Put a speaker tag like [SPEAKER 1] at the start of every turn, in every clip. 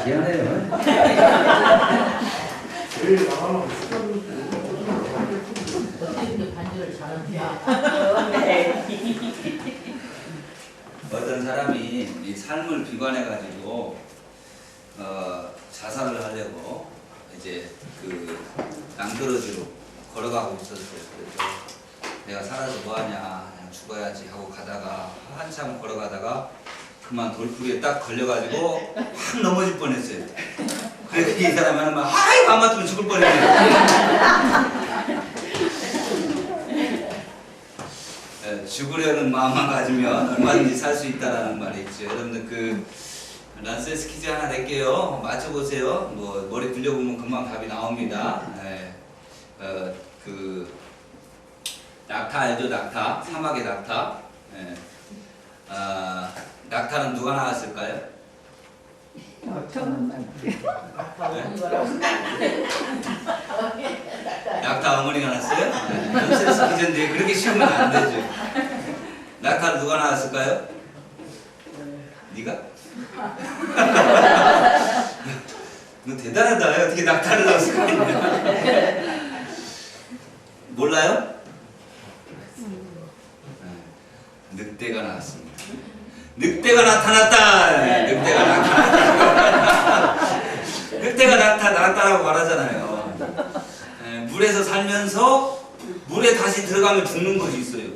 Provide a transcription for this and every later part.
[SPEAKER 1] 미안해요.
[SPEAKER 2] 반주를 잘한다.
[SPEAKER 3] 어떤 사람이 이 삶을 비관해가지고 자살을 하려고 이제 그 낭떠러지로 걸어가고 있었어요. 그래서 내가 살아서 뭐하냐, 그냥 죽어야지 하고 가다가 한참 걸어가다가 그만 돌풀이에 딱 걸려가지고 확 넘어질 뻔했어요. 그래서 이 사람이 하는 말, 아이고 안 맞으면 죽을 뻔했네. 죽으려는 마음만 가지면 얼마든지 살 수 있다라는 말이 있죠. 여러분들 그 란센스 퀴즈 하나 낼게요. 맞춰보세요. 뭐 머리 굴려보면 금방 답이 나옵니다. 그 낙타 알죠? 낙타, 사막의 낙타. 낙타는 누가 나왔을까요? 낙타 어머니가 나왔어요? 란센스 퀴즈인데 그렇게 쉬우면 안 되죠. 낙타는 누가 나왔을까요? 네가? 너 대단하다. 어떻게 낙타를 나올 수가 있냐? 몰라요? 늑대가 나왔습니다. 늑대가 나타났다. 늑대가 나타났다. 늑대가 나타났다라고 말하잖아요. 물에서 살면서 물에 다시 들어가면 죽는 것이 있어요.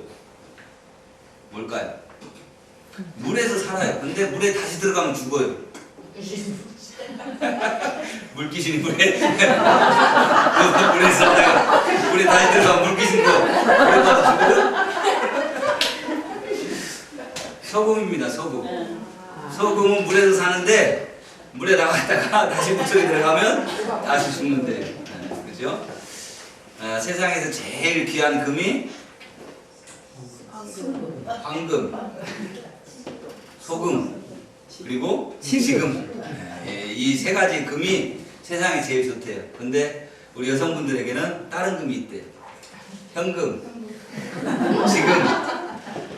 [SPEAKER 3] 뭘까요? 물에서 살아요. 근데 물에 다시 들어가면 죽어요. 물귀신이 물에 물에서 살다가 물에 다시 들어가면 물귀신도 물에 가서 죽어요? 소금입니다. 소금. 소금은 물에서 사는데 물에 나갔다가 다시 물속에 들어가면 다시 죽는데, 그죠? 세상에서 제일 귀한 금이 황금, 소금, 그리고 지금. 이 세 가지 금이 세상에 제일 좋대요. 근데 우리 여성분들에게는 다른 금이 있대요. 현금, 지금,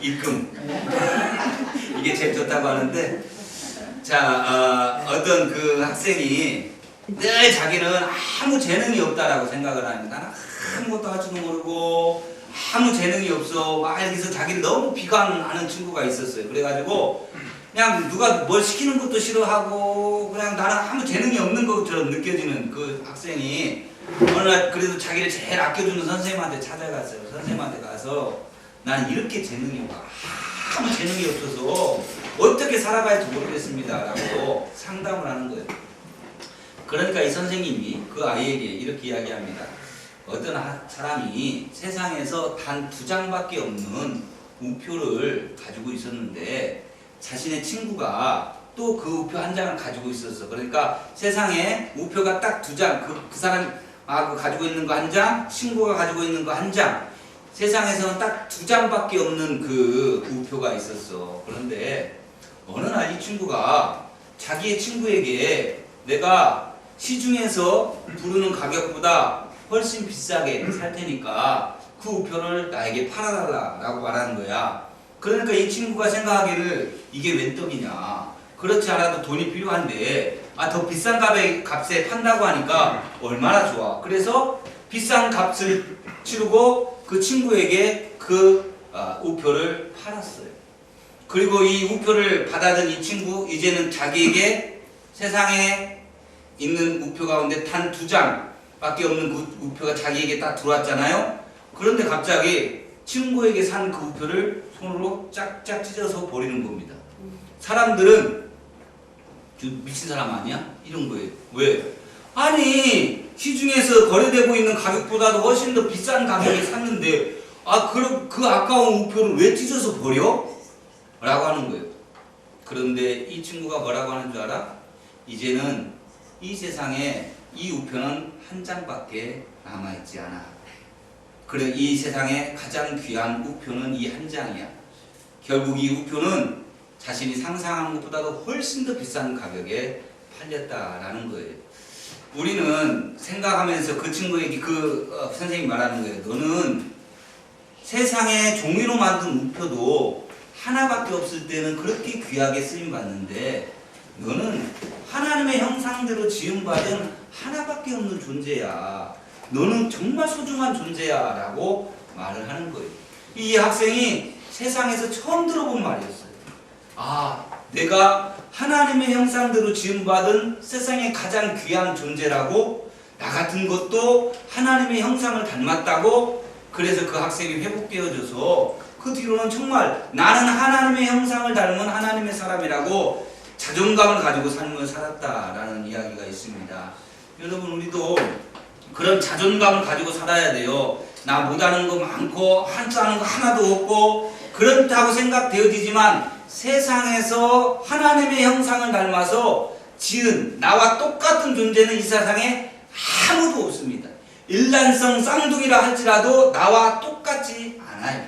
[SPEAKER 3] 입금. 이게 제일 좋다고 하는데, 자, 어떤 그 학생이 늘 자기는 아무 재능이 없다라고 생각을 하니까 나는 아무것도 할 줄도 모르고 아무 재능이 없어 막 여기서 자기를 너무 비관하는 친구가 있었어요. 그래가지고 그냥 누가 뭘 시키는 것도 싫어하고 그냥 나는 아무 재능이 없는 것처럼 느껴지는 그 학생이 어느 날 그래도 자기를 제일 아껴주는 선생님한테 찾아갔어요. 선생님한테 가서 나는 이렇게 재능이 없고 아무 재능이 없어서 어떻게 살아가야 할지 모르겠습니다 라고 상담을 하는 거예요. 그러니까 이 선생님이 그 아이에게 이렇게 이야기합니다. 어떤 사람이 세상에서 단 2장밖에 없는 우표를 가지고 있었는데 자신의 친구가 또 그 우표 1장을 가지고 있었어. 그러니까 세상에 우표가 딱 2장, 그 사람이 가지고 있는 거 1장, 친구가 가지고 있는 거 1장. 세상에서는 딱 2장밖에 없는 그 우표가 있었어. 그런데 어느 날 이 친구가 자기의 친구에게 내가 시중에서 부르는 가격보다 훨씬 비싸게 살 테니까 그 우표를 나에게 팔아달라라고 말하는 거야. 그러니까 이 친구가 생각하기를 이게 웬 떡이냐. 그렇지 않아도 돈이 필요한데 더 비싼 값에 판다고 하니까 얼마나 좋아. 그래서 비싼 값을 치르고 그 친구에게 그 우표를 팔았어요. 그리고 이 우표를 받아든 이 친구 이제는 자기에게 세상에 있는 우표 가운데 단 2장밖에 없는 그 우표가 자기에게 딱 들어왔잖아요. 그런데 갑자기 친구에게 산 그 우표를 손으로 짝짝 찢어서 버리는 겁니다. 사람들은 미친 사람 아니야? 이런 거예요. 왜? 아니 시중에서 거래되고 있는 가격보다도 훨씬 더 비싼 가격에 샀는데 그럼 그 아까운 우표를 왜 찢어서 버려? 라고 하는 거예요. 그런데 이 친구가 뭐라고 하는 줄 알아? 이제는 이 세상에 이 우표는 1장밖에 남아있지 않아. 그래 이 세상에 가장 귀한 우표는 이 1장이야. 결국 이 우표는 자신이 상상하는 것보다도 훨씬 더 비싼 가격에 팔렸다라는 거예요. 우리는 생각하면서 그 친구에게 선생님이 말하는 거예요. 너는 세상에 종이로 만든 우표도 하나밖에 없을 때는 그렇게 귀하게 쓰임받는데 너는 하나님의 하나님의 형상대로 지음받은 하나밖에 없는 존재야. 너는 정말 소중한 존재야 라고 말을 하는 거예요. 이 학생이 세상에서 처음 들어본 말이었어요. 아, 내가 하나님의 형상대로 지음받은 세상의 가장 귀한 존재라고, 나 같은 것도 하나님의 형상을 닮았다고. 그래서 그 학생이 회복되어져서 그 뒤로는 정말 나는 하나님의 형상을 닮은 하나님의 사람이라고 자존감을 가지고 삶을 살았다라는 이야기가 있습니다. 여러분, 우리도 그런 자존감을 가지고 살아야 돼요. 나 못하는 거 많고 한자하는 거 하나도 없고 그렇다고 생각되어지지만 세상에서 하나님의 형상을 닮아서 지은 나와 똑같은 존재는 이 세상에 아무도 없습니다. 일란성 쌍둥이라 할지라도 나와 똑같지 않아요.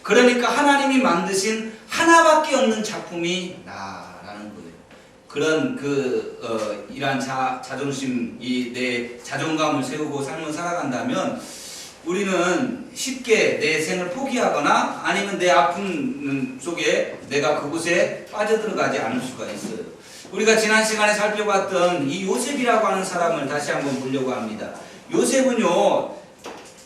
[SPEAKER 3] 그러니까 하나님이 만드신 하나밖에 없는 작품이 나라는 거예요. 그런 이러한 자존심, 내 자존감을 세우고 삶을 살아간다면 우리는 쉽게 내 생을 포기하거나 아니면 내 아픔 속에 내가 그곳에 빠져들어가지 않을 수가 있어요. 우리가 지난 시간에 살펴봤던 이 요셉이라고 하는 사람을 다시 한번 보려고 합니다. 요셉은요,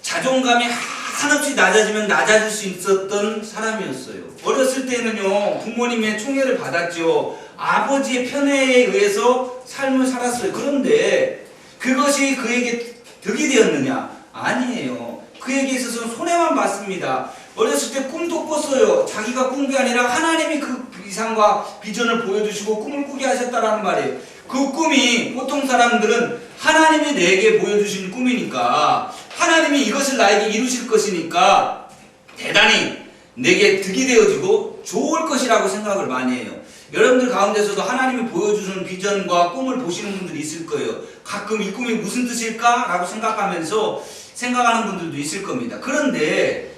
[SPEAKER 3] 자존감이 한없이 낮아지면 낮아질 수 있었던 사람이었어요. 어렸을 때는요, 부모님의 총애를 받았죠. 아버지의 편애에 의해서 삶을 살았어요. 그런데 그것이 그에게 득이 되었느냐? 아니에요. 그에게 있어서는 손해만 봤습니다. 어렸을 때 꿈도 꿨어요. 자기가 꾼 게 아니라 하나님이 그 이상과 비전을 보여주시고 꿈을 꾸게 하셨다라는 말이에요. 그 꿈이 보통 사람들은 하나님이 내게 보여주신 꿈이니까, 하나님이 이것을 나에게 이루실 것이니까 대단히 내게 득이 되어지고 좋을 것이라고 생각을 많이 해요. 여러분들 가운데서도 하나님이 보여주시는 비전과 꿈을 보시는 분들이 있을 거예요. 가끔 이 꿈이 무슨 뜻일까? 라고 생각하는 분들도 있을 겁니다. 그런데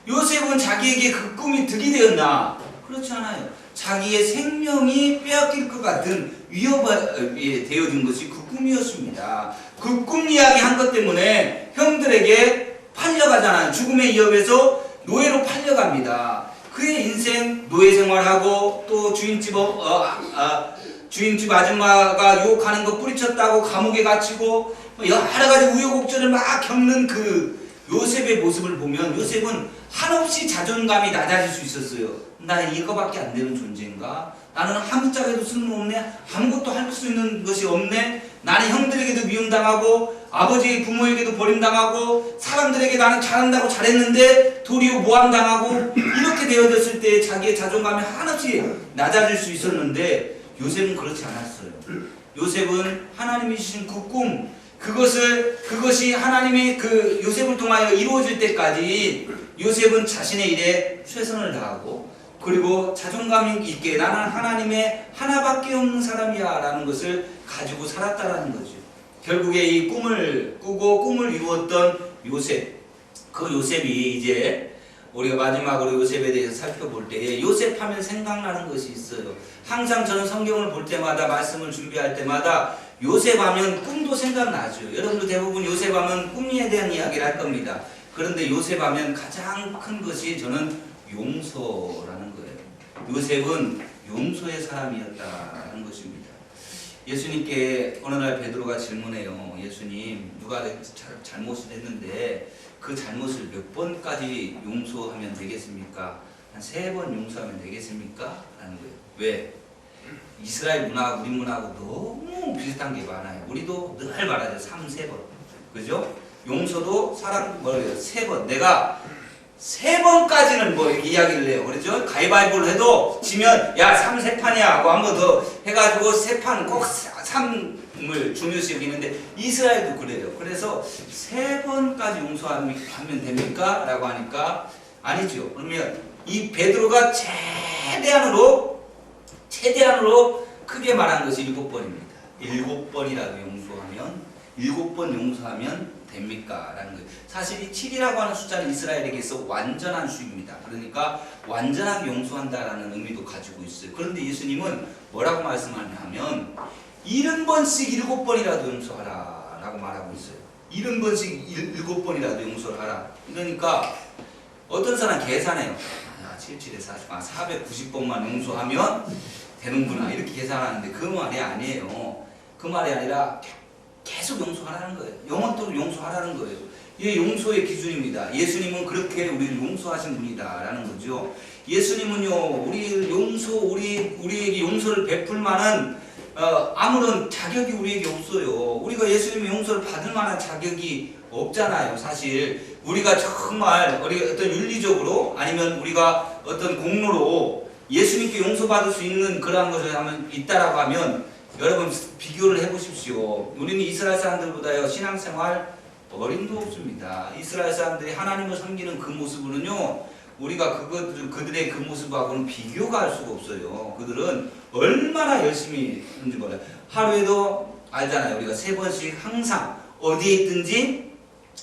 [SPEAKER 3] 요셉은 자기에게 그 꿈이 득이 되었나? 그렇지 않아요. 자기의 생명이 빼앗길 것 같은 위협이 되어진 것이 그 꿈이었습니다. 그 꿈 이야기 한 것 때문에 형들에게 팔려가잖아요. 죽음의 위협에서 노예로 팔려갑니다. 그의 인생 노예 생활하고 또 주인집 아줌마가 유혹하는 거 뿌리쳤다고 감옥에 갇히고 여러 가지 우여곡절을 막 겪는 그 요셉의 모습을 보면 요셉은 한없이 자존감이 낮아질 수 있었어요. 나 이거밖에 안 되는 존재인가? 나는 아무짝에도 쓸모없네? 아무것도 할 수 있는 것이 없네? 나는 형들에게도 미움당하고 아버지 부모에게도 버림당하고 사람들에게 나는 잘한다고 잘했는데 도리어 모함당하고 이렇게 되어졌을 때 자기의 자존감이 한없이 낮아질 수 있었는데 요셉은 그렇지 않았어요. 요셉은 하나님이 주신 그 꿈, 그것이 하나님의 그 요셉을 통하여 이루어질 때까지 요셉은 자신의 일에 최선을 다하고 그리고 자존감 있게 나는 하나님의 하나밖에 없는 사람이야 라는 것을 가지고 살았다라는 거죠. 결국에 이 꿈을 꾸고 꿈을 이루었던 요셉, 그 요셉이 이제 우리가 마지막으로 요셉에 대해서 살펴볼 때 요셉 하면 생각나는 것이 있어요. 항상 저는 성경을 볼 때마다 말씀을 준비할 때마다 요셉 하면 꿈도 생각나죠. 여러분도 대부분 요셉 하면 꿈에 대한 이야기를 할 겁니다. 그런데 요셉 하면 가장 큰 것이 저는 용서라는 거예요. 요셉은 용서의 사람이었다는 것입니다. 예수님께 어느 날 베드로가 질문해요. 예수님, 누가 잘못을 했는데 그 잘못을 몇 번까지 용서하면 되겠습니까? 한 3번 용서하면 되겠습니까? 라는 거예요. 왜? 이스라엘 문화하고 우리 문화하고 너무 비슷한 게 많아요. 우리도 늘 말하죠. 3-3번. 그죠? 용서도 사랑 뭐예요? 3번. 내가 3번까지는 뭐 이야기를 해요. 그렇죠? 가위바위보를 해도 지면 야 3-3판이야 하고 한 번 더 해가지고 3판 꼭 3을 중요시 여기는데 이스라엘도 그래요. 그래서 3번까지 용서하면 됩니까? 라고 하니까 아니죠. 그러면 이 베드로가 최대한으로 크게 말한 것이 7번입니다. 7번이라도 용서하면 7번 용서하면 됩니까? 라는 거예요. 사실 이 7이라고 하는 숫자는 이스라엘에게서 완전한 수입니다. 그러니까 완전하게 용서한다라는 의미도 가지고 있어요. 그런데 예수님은 뭐라고 말씀하냐면 70번씩 7번이라도 용서하라 라고 말하고 있어요. 70번씩 7번이라도 용서하라. 그러니까 어떤 사람 계산해요. 77에 40, 490번만 용서하면 되는구나 이렇게 계산하는데 그 말이 아니에요. 그 말이 아니라 계속 용서하라는 거예요. 영원토록 용서하라는 거예요. 이게 용서의 기준입니다. 예수님은 그렇게 우리를 용서하신 분이다라는 거죠. 예수님은요, 우리에게 용서를 베풀 만한 아무런 자격이 우리에게 없어요. 우리가 예수님의 용서를 받을 만한 자격이 없잖아요. 사실 우리가 정말 우리가 어떤 윤리적으로 아니면 우리가 어떤 공로로 예수님께 용서받을 수 있는 그러한 것을 하면 있다라고 하면 여러분 비교를 해보십시오. 우리는 이스라엘 사람들보다요 신앙생활 어림도 없습니다. 이스라엘 사람들이 하나님을 섬기는 그 모습으로는요 우리가 그들의 그 모습하고는 비교가 할 수가 없어요. 그들은 얼마나 열심히 했는지 몰라요. 하루에도 알잖아요. 우리가 3번씩 항상 어디에 있든지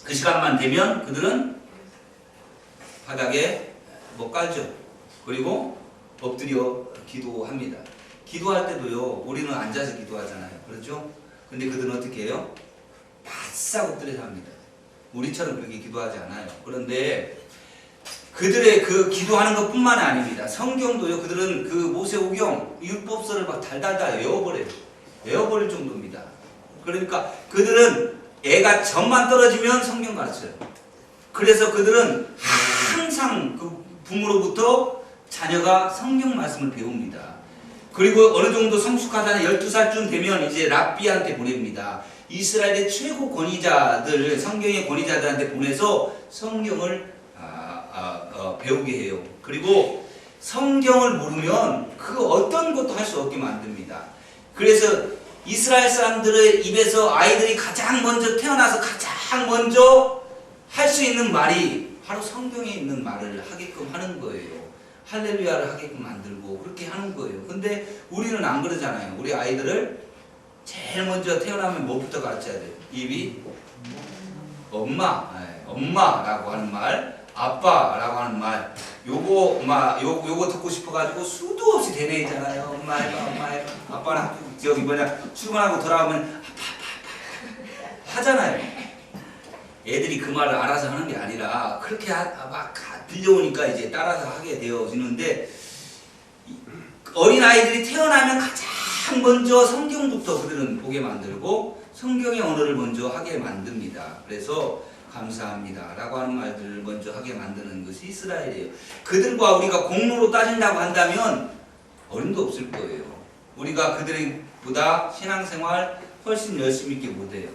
[SPEAKER 3] 그 시간만 되면 그들은 바닥에 못 깔죠. 그리고 엎드려 기도합니다. 기도할 때도요 우리는 앉아서 기도하잖아요. 그렇죠? 근데 그들은 어떻게 해요? 바싹 엎드려서 합니다. 우리처럼 그렇게 기도하지 않아요. 그런데 그들의 그 기도하는 것 뿐만 아닙니다. 성경도요 그들은 그 모세오경 율법서를 막 달달달 외워버려요. 외워버릴 정도입니다. 그러니까 그들은 애가 점만 떨어지면 성경 가르쳐요. 그래서 그들은 항상 그 부모로부터 자녀가 성경 말씀을 배웁니다. 그리고 어느 정도 성숙하다는 12살쯤 되면 이제 랍비한테 보냅니다. 이스라엘의 최고 권위자들, 성경의 권위자들한테 보내서 성경을 배우게 해요. 그리고 성경을 모르면 그 어떤 것도 할 수 없게 만듭니다. 그래서 이스라엘 사람들의 입에서 아이들이 가장 먼저 태어나서 가장 먼저 할 수 있는 말이 바로 성경에 있는 말을 하게끔 하는 거예요. 할렐루야를 하게끔 만들고 그렇게 하는 거예요. 근데 우리는 안 그러잖아요. 우리 아이들을 제일 먼저 태어나면 뭐부터 가르쳐야 돼요? 입이 엄마라고 하는 말, 아빠라고 하는 말, 요거 듣고 싶어가지고 수도 없이 되뇌이잖아요. 엄마 해봐. 아빠는 저기 출근하고 돌아오면 아빠 하잖아요. 애들이 그 말을 알아서 하는 게 아니라 그렇게 막 들려오니까 이제 따라서 하게 되어지는데 어린 아이들이 태어나면 가장 먼저 성경부터 그들은 보게 만들고 성경의 언어를 먼저 하게 만듭니다. 그래서 감사합니다 라고 하는 말들을 먼저 하게 만드는 것이 이스라엘이에요. 그들과 우리가 공로로 따진다고 한다면 어림도 없을 거예요. 우리가 그들보다 신앙생활 훨씬 열심히 있게 못해요.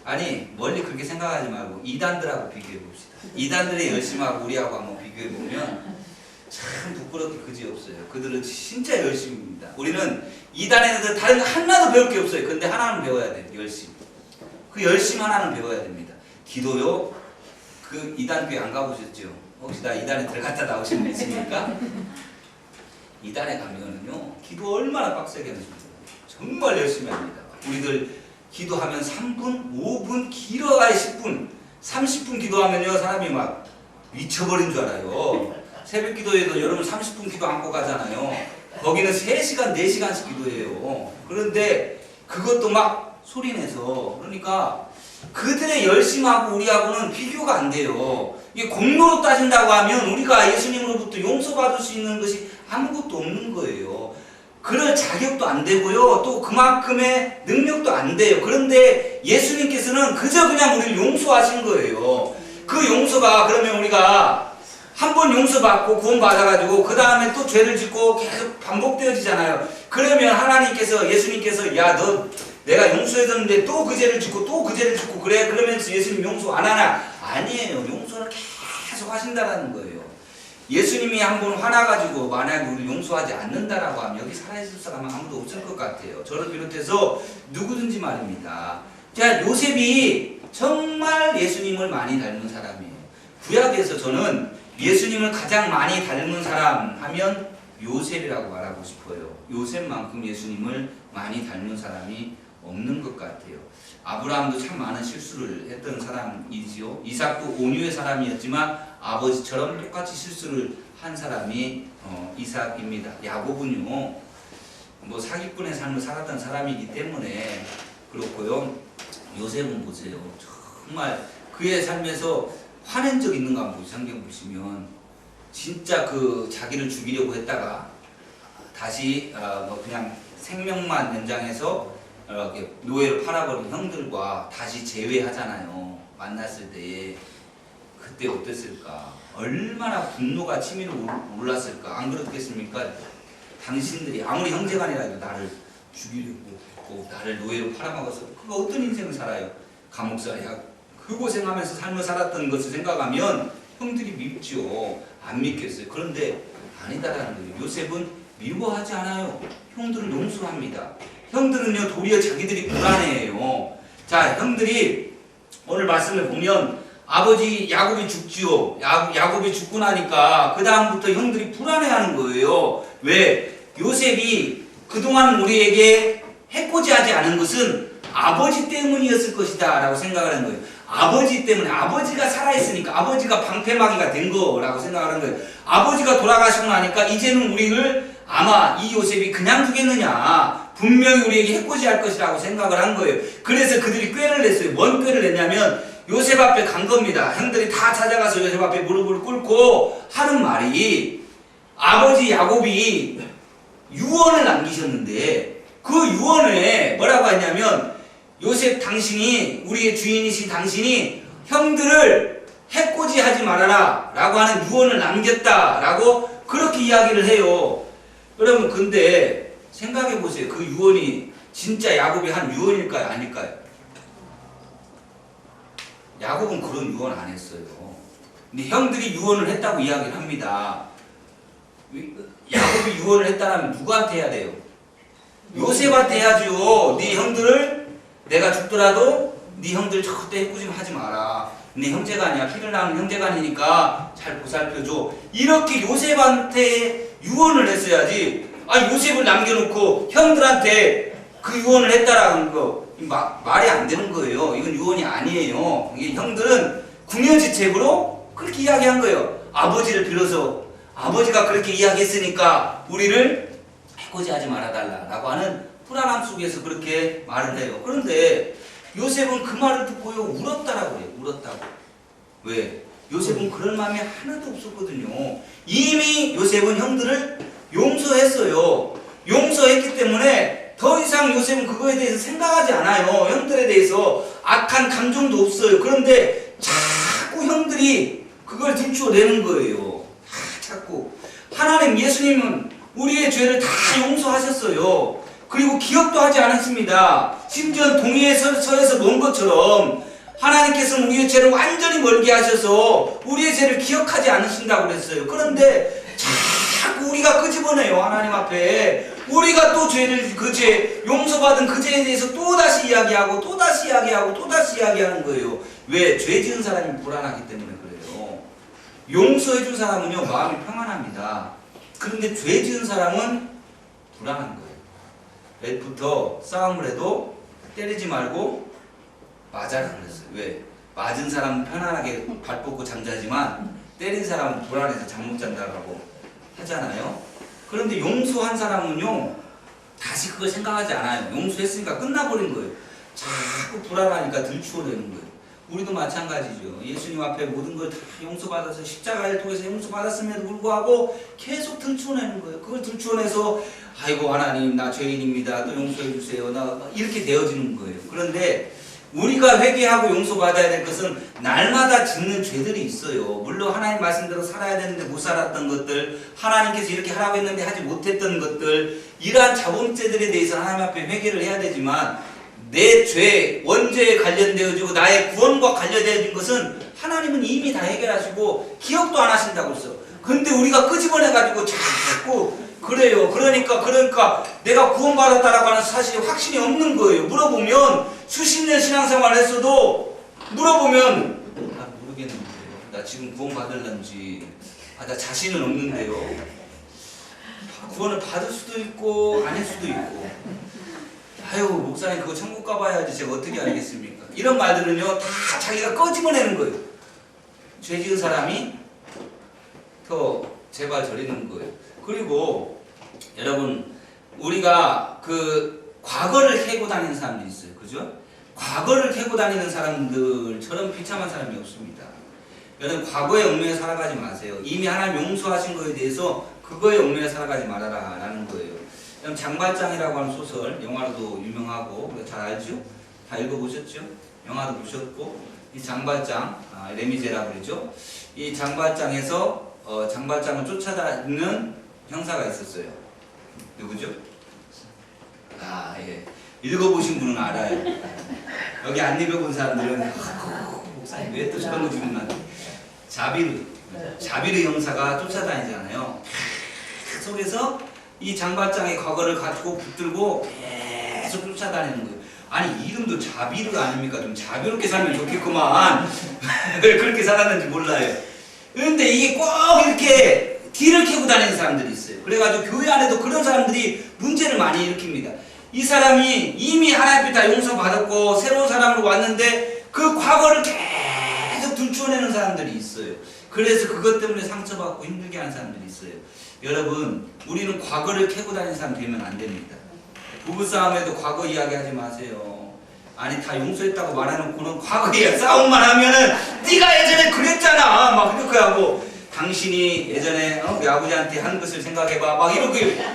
[SPEAKER 3] 아니 멀리 그렇게 생각하지 말고 이단들하고 비교해 봅시다. 이단들의 열심하고 우리하고 한번 비교해 보면 참 부끄럽게 그지없어요. 그들은 진짜 열심입니다. 우리는 이단의 애들 다른 거 하나도 배울 게 없어요. 근데 하나는 배워야 돼요. 열심. 그 열심 하나는 배워야 됩니다. 기도요. 그 이단교회 안 가보셨죠? 혹시 나 이단에 들어갔다 나오신 분 있습니까? 이단에 가면은요 기도 얼마나 빡세게 하는지 정말 열심히 합니다. 우리들 기도하면 3분, 5분, 길어야 10분, 30분 기도하면요 사람이 막 미쳐버린 줄 알아요. 새벽 기도에도 여러분 30분 기도 안고 가잖아요. 거기는 3시간, 4시간씩 기도해요. 그런데 그것도 막 소리내서 그러니까 그들의 열심하고 우리하고는 비교가 안 돼요. 이게 공로로 따진다고 하면 우리가 예수님으로부터 용서받을 수 있는 것이 아무것도 없는 거예요. 그럴 자격도 안 되고요. 또 그만큼의 능력도 안 돼요. 그런데 예수님께서는 그저 그냥 우리를 용서하신 거예요. 그 용서가 그러면 우리가 한 번 용서받고 구원받아가지고 그 다음에 또 죄를 짓고 계속 반복되어지잖아요. 그러면 하나님께서 예수님께서 야 너 내가 용서해줬는데 또 그 죄를 짓고 또 그 죄를 짓고 그래 그러면서 예수님 용서 안 하나? 아니에요. 용서를 계속 하신다라는 거예요. 예수님이 한번 화나가지고 만약에 우리 용서하지 않는다라고 하면 여기 살아있을 사람은 아무도 없을 것 같아요. 저를 비롯해서 누구든지 말입니다. 자, 요셉이 정말 예수님을 많이 닮은 사람이에요. 구약에서 저는 예수님을 가장 많이 닮은 사람 하면 요셉이라고 말하고 싶어요. 요셉만큼 예수님을 많이 닮은 사람이 없는 것 같아요. 아브라함도 참 많은 실수를 했던 사람이지요. 이삭도 온유의 사람이었지만 아버지처럼 똑같이 실수를 한 사람이 이삭입니다. 야곱은요 뭐 사기꾼의 삶을 살았던 사람이기 때문에 그렇고요. 요셉은 보세요. 정말 그의 삶에서 화낸 적 있는가 한번 성경 보시면 진짜 그 자기를 죽이려고 했다가 다시 뭐 그냥 생명만 연장해서 이렇게 노예로 팔아버린 형들과 다시 재회하잖아요. 만났을 때에 그때 어땠을까? 얼마나 분노가 치밀어 올랐을까? 안 그렇겠습니까? 당신들이 아무리 형제간이라도 나를 죽이려고 했고 나를 노예로 팔아먹어서 그거 어떤 인생을 살아요? 감옥살이야. 그 고생하면서 삶을 살았던 것을 생각하면 형들이 밉죠. 안 믿겠어요. 그런데 아니다라는 거예요. 요셉은 미워하지 않아요. 형들을 용서합니다. 형들은요 도리어 자기들이 불안해해요. 자, 형들이 오늘 말씀을 보면 아버지 야곱이 죽지요. 야곱이 죽고 나니까 그 다음부터 형들이 불안해하는 거예요. 왜? 요셉이 그동안 우리에게 해코지하지 않은 것은 아버지 때문이었을 것이다 라고 생각을 한 거예요. 아버지 때문에, 아버지가 살아있으니까 아버지가 방패막이가 된 거라고 생각을 한 거예요. 아버지가 돌아가시고 나니까 이제는 우리를 아마 이 요셉이 그냥 두겠느냐, 분명히 우리에게 해코지할 것이라고 생각을 한 거예요. 그래서 그들이 꾀를 냈어요. 뭔 꾀를 냈냐면 요셉 앞에 간 겁니다. 형들이 다 찾아가서 요셉 앞에 무릎을 꿇고 하는 말이, 아버지 야곱이 유언을 남기셨는데 그 유언에 뭐라고 했냐면, 요셉 당신이, 우리의 주인이신 당신이 형들을 해코지하지 말아라 라고 하는 유언을 남겼다 라고 그렇게 이야기를 해요. 여러분, 근데 생각해 보세요. 그 유언이 진짜 야곱이 한 유언일까요? 아닐까요? 야곱은 그런 유언 안 했어요. 근데 형들이 유언을 했다고 이야기를 합니다. 야곱이 유언을 했다면 누구한테 해야 돼요? 요셉한테 해야죠. 네 형들을, 내가 죽더라도 네 형들 절대 해코지 하지 마라. 네 형제가 아니야. 피를 낳은 형제가 아니니까 잘 보살펴줘. 이렇게 요셉한테 유언을 했어야지. 아, 요셉을 남겨놓고 형들한테 그 유언을 했다라는 거 말이 안 되는 거예요. 이건 유언이 아니에요. 이게 형들은 궁여지책으로 그렇게 이야기한 거예요. 아버지를 빌어서 아버지가 그렇게 이야기했으니까 우리를 해코지하지 말아달라라고 하는 불안함 속에서 그렇게 말을 해요. 그런데 요셉은 그 말을 듣고요 울었다라고 해요. 울었다고. 왜? 요셉은 그럴 마음이 하나도 없었거든요. 이미 요셉은 형들을 용서했어요. 용서했기 때문에 더 이상 요셉은 그거에 대해서 생각하지 않아요. 형들에 대해서 악한 감정도 없어요. 그런데 자꾸 형들이 그걸 들추어내는 거예요. 자꾸. 하나님, 예수님은 우리의 죄를 다 용서하셨어요. 그리고 기억도 하지 않았습니다. 심지어 동해에 서에서 먼 것처럼 하나님께서는 우리의 죄를 완전히 멀게 하셔서 우리의 죄를 기억하지 않으신다고 그랬어요. 그런데 자꾸 우리가 끄집어내요. 하나님 앞에 우리가 또 죄를, 그 죄, 용서받은 그 죄에 대해서 또다시 이야기하고 또다시 이야기하고 또다시 이야기하는 거예요. 왜? 죄 지은 사람이 불안하기 때문에 그래요. 용서해준 사람은요 마음이 평안합니다. 그런데 죄 지은 사람은 불안한 거예요. 애부터 싸움을 해도 때리지 말고 맞아라 그랬어요. 왜? 맞은 사람은 편안하게 발 뻗고 잠자지만 때린 사람은 불안해서 잠 못 잔다고 하잖아요. 그런데 용서한 사람은요 다시 그걸 생각하지 않아요. 용서했으니까 끝나버린 거예요. 자꾸 불안하니까 들추어내는 거예요. 우리도 마찬가지죠. 예수님 앞에 모든 걸 다 용서받아서 십자가를 통해서 용서받았음에도 불구하고 계속 들추어내는 거예요. 그걸 들추어내서 아이고 하나님 나 죄인입니다. 또 용서해 주세요. 나 이렇게 되어지는 거예요. 그런데 우리가 회개하고 용서받아야 될 것은 날마다 짓는 죄들이 있어요. 물론 하나님 말씀대로 살아야 되는데 못 살았던 것들, 하나님께서 이렇게 하라고 했는데 하지 못했던 것들, 이러한 자범죄들에 대해서 하나님 앞에 회개를 해야 되지만 내 죄, 원죄에 관련되어지고 나의 구원과 관련되어진 것은 하나님은 이미 다 해결하시고 기억도 안 하신다고 했어. 근데 우리가 끄집어내가지고 자꾸 그래요. 그러니까 내가 구원받았다라고 하는 사실이 확신이 없는 거예요. 물어보면 수십 년 신앙생활을 했어도 물어보면 모르겠는데요. 나 지금 구원받을런지 나 자신은 없는데요. 구원을 받을 수도 있고 아닐 수도 있고. 아유 목사님 그거 천국 가봐야지 제가 어떻게 알겠습니까? 이런 말들은요 다 자기가 꺼집어내는 거예요. 죄 지은 사람이 더 제발 저리는 거예요. 그리고 여러분 우리가 그 과거를 캐고 다니는 사람들이 있어요. 그죠? 과거를 캐고 다니는 사람들처럼 비참한 사람이 없습니다. 여러분 과거의 얽매여 살아가지 마세요. 이미 하나님 용서하신 거에 대해서 그거에 얽매여 살아가지 말아라 라는 거예요. 그럼 장발장이라고 하는 소설, 영화로도 유명하고 우리가 잘 알죠? 다 읽어보셨죠? 영화도 보셨고, 이 장발장, 레미제라고 그러죠. 이 장발장에서 장발장을 쫓아다니는 형사가 있었어요. 누구죠? 예. 읽어보신 분은 알아요. 여기 안 읽어본 사람들은 목사님 왜 또 저런 거 주문하지? 자비르 형사가 쫓아다니잖아요. 그 속에서 이 장발장의 과거를 가지고 붙들고 계속 쫓아다니는 거예요. 아니 이름도 자비르 아닙니까? 좀 자비롭게 살면 좋겠구만. 왜 그렇게 살았는지 몰라요. 그런데 이게 꼭 이렇게 뒤를 캐고 다니는 사람들이 있어요. 그래가지고 교회 안에도 그런 사람들이 문제를 많이 일으킵니다. 이 사람이 이미 하나님 다 용서받았고 새로운 사람으로 왔는데 그 과거를 계속 들추어내는 사람들이 있어요. 그래서 그것 때문에 상처받고 힘들게 하는 사람들이 있어요. 여러분, 우리는 과거를 캐고 다니는 사람 되면 안 됩니다. 부부싸움에도 과거 이야기하지 마세요. 아니 다 용서했다고 말해놓고는 과거에 싸움만 하면은 네가 예전에 그랬잖아 막 그렇게 하고, 당신이 예전에 우리 아버지한테 한 것을 생각해봐 막 이렇게.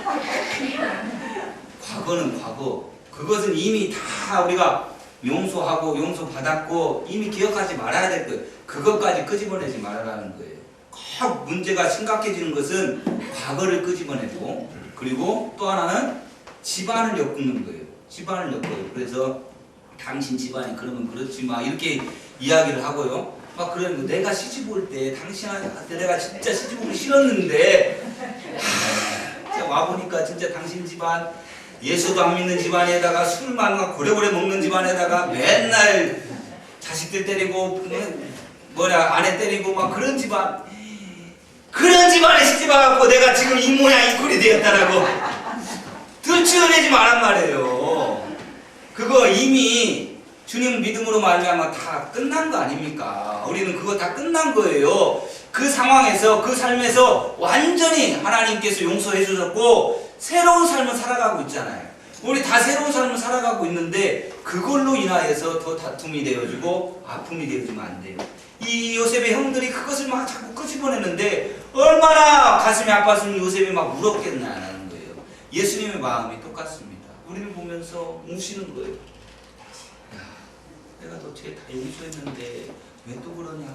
[SPEAKER 3] 과거는 과거. 그것은 이미 다 우리가 용서하고 용서받았고 이미 기억하지 말아야 될 거예요. 그것까지 끄집어내지 말아라는 거예요. 꼭 문제가 심각해지는 것은 과거를 끄집어내고, 그리고 또 하나는 집안을 엮는 거예요. 집안을 엮어요. 그래서 당신 집안이 그러면 그렇지 막 이렇게 이야기를 하고요. 막 그러는 거, 내가 시집 올 때 당신한테 내가 진짜 시집 오기 싫었는데 와보니까 진짜 당신 집안 예수도 안 믿는 집안에다가 술만 막 고래고래 먹는 집안에다가 맨날 자식들 때리고 아내 때리고 막 그런 집안에 시집 와갖고 내가 지금 이 모양 이 꼴이 되었다라고 들추어내지 말란 말이에요. 그거 이미 주님 믿음으로 말미암아 다 끝난 거 아닙니까? 우리는 그거 다 끝난 거예요. 그 상황에서 그 삶에서 완전히 하나님께서 용서해 주셨고 새로운 삶을 살아가고 있잖아요. 우리 다 새로운 삶을 살아가고 있는데 그걸로 인하여서 더 다툼이 되어지고 아픔이 되어지면 안 돼요. 이 요셉의 형들이 그것을 막 자꾸 끄집어내는데 얼마나 가슴이 아팠으면 요셉이 막 울었겠냐는 거예요. 예수님의 마음이 똑같습니다. 우리를 보면서 우시는 거예요. 야, 내가 너쟤 다 용서했는데 왜 또 그러냐,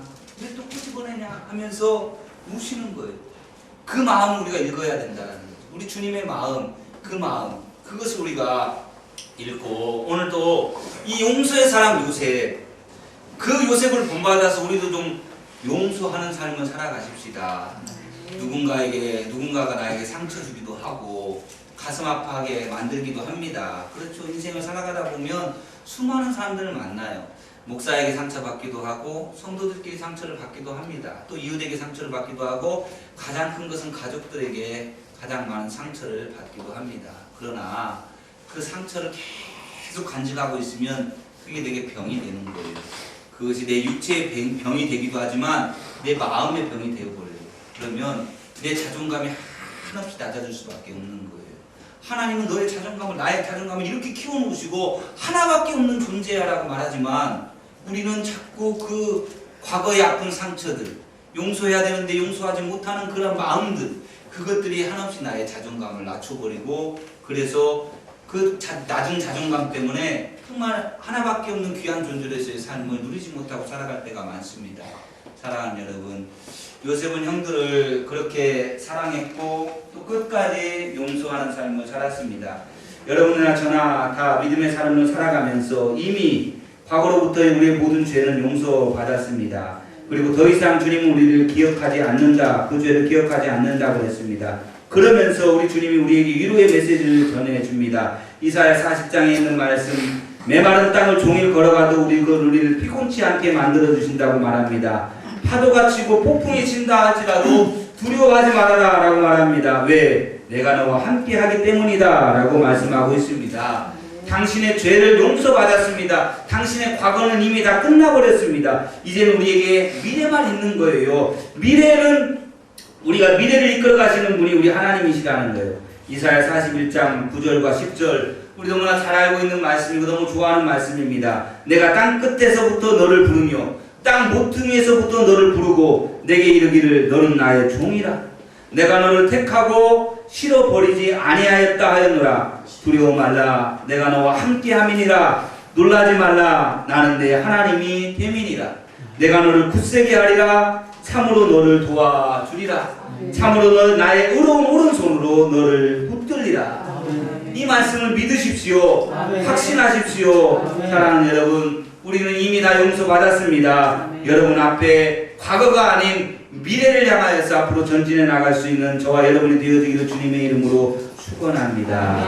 [SPEAKER 3] 왜 또 끄집어내냐 하면서 우시는 거예요. 그 마음을 우리가 읽어야 된다는 거예요. 우리 주님의 마음, 그 마음, 그것을 우리가 읽고, 오늘도 이 용서의 사람 요셉, 그 요셉을 본받아서 우리도 좀 용서하는 삶을 살아가십시다. 누군가가 나에게 상처 주기도 하고 가슴 아파하게 만들기도 합니다. 그렇죠. 인생을 살아가다 보면 수많은 사람들을 만나요. 목사에게 상처받기도 하고 성도들끼리 상처를 받기도 합니다. 또 이웃에게 상처를 받기도 하고 가장 큰 것은 가족들에게 가장 많은 상처를 받기도 합니다. 그러나 그 상처를 계속 간직하고 있으면 그게 내게 병이 되는 거예요. 그것이 내 육체의 병이 되기도 하지만 내 마음의 병이 되어버려요. 그러면 내 자존감이 한없이 낮아질 수밖에 없는 거예요. 하나님은 너의 자존감을, 나의 자존감을 이렇게 키워놓으시고 하나밖에 없는 존재야라고 말하지만 우리는 자꾸 그 과거의 아픈 상처들, 용서해야 되는데 용서하지 못하는 그런 마음들, 그것들이 한없이 나의 자존감을 낮춰버리고, 그래서 그 낮은 자존감 때문에 정말 하나밖에 없는 귀한 존재로서의 삶을 누리지 못하고 살아갈 때가 많습니다. 사랑하는 여러분, 요셉은 형들을 그렇게 사랑했고 또 끝까지 용서하는 삶을 살았습니다. 여러분이나 저나 다 믿음의 삶을 살아가면서 이미 과거로부터의 우리의 모든 죄는 용서받았습니다. 그리고 더 이상 주님은 우리를 기억하지 않는다, 그 죄를 기억하지 않는다고 했습니다. 그러면서 우리 주님이 우리에게 위로의 메시지를 전해줍니다. 이사야 40장에 있는 말씀, 메마른 땅을 종일 걸어가도 우리를 피곤치 않게 만들어주신다고 말합니다. 파도가 치고 폭풍이 친다 할지라도 두려워하지 말아라 라고 말합니다. 왜? 내가 너와 함께 하기 때문이다 라고 말씀하고 있습니다. 당신의 죄를 용서받았습니다. 당신의 과거는 이미 다 끝나버렸습니다. 이제는 우리에게 미래만 있는 거예요. 우리가 미래를 이끌어 가시는 분이 우리 하나님이시라는 거예요. 이사야 41장 9절과 10절, 우리 너무나 잘 알고 있는 말씀이고 너무 좋아하는 말씀입니다. 내가 땅 끝에서부터 너를 부르며 땅 모퉁이에서부터 너를 부르고 내게 이르기를 너는 나의 종이라. 내가 너를 택하고 실어버리지 아니하였다 하였노라. 두려워 말라. 내가 너와 함께함이니라. 놀라지 말라. 나는 내 하나님이 됨이니라. 내가 너를 굳세게 하리라. 참으로 너를 도와주리라. 참으로 너 나의 의로운 오른손으로 너를 붙들리라. 이 말씀을 믿으십시오. 확신하십시오. 사랑하는 여러분, 우리는 이미 다 용서받았습니다. 여러분 앞에 과거가 아닌 미래를 향하여서 앞으로 전진해 나갈 수 있는 저와 여러분이 되어지기를 주님의 이름으로 축원합니다.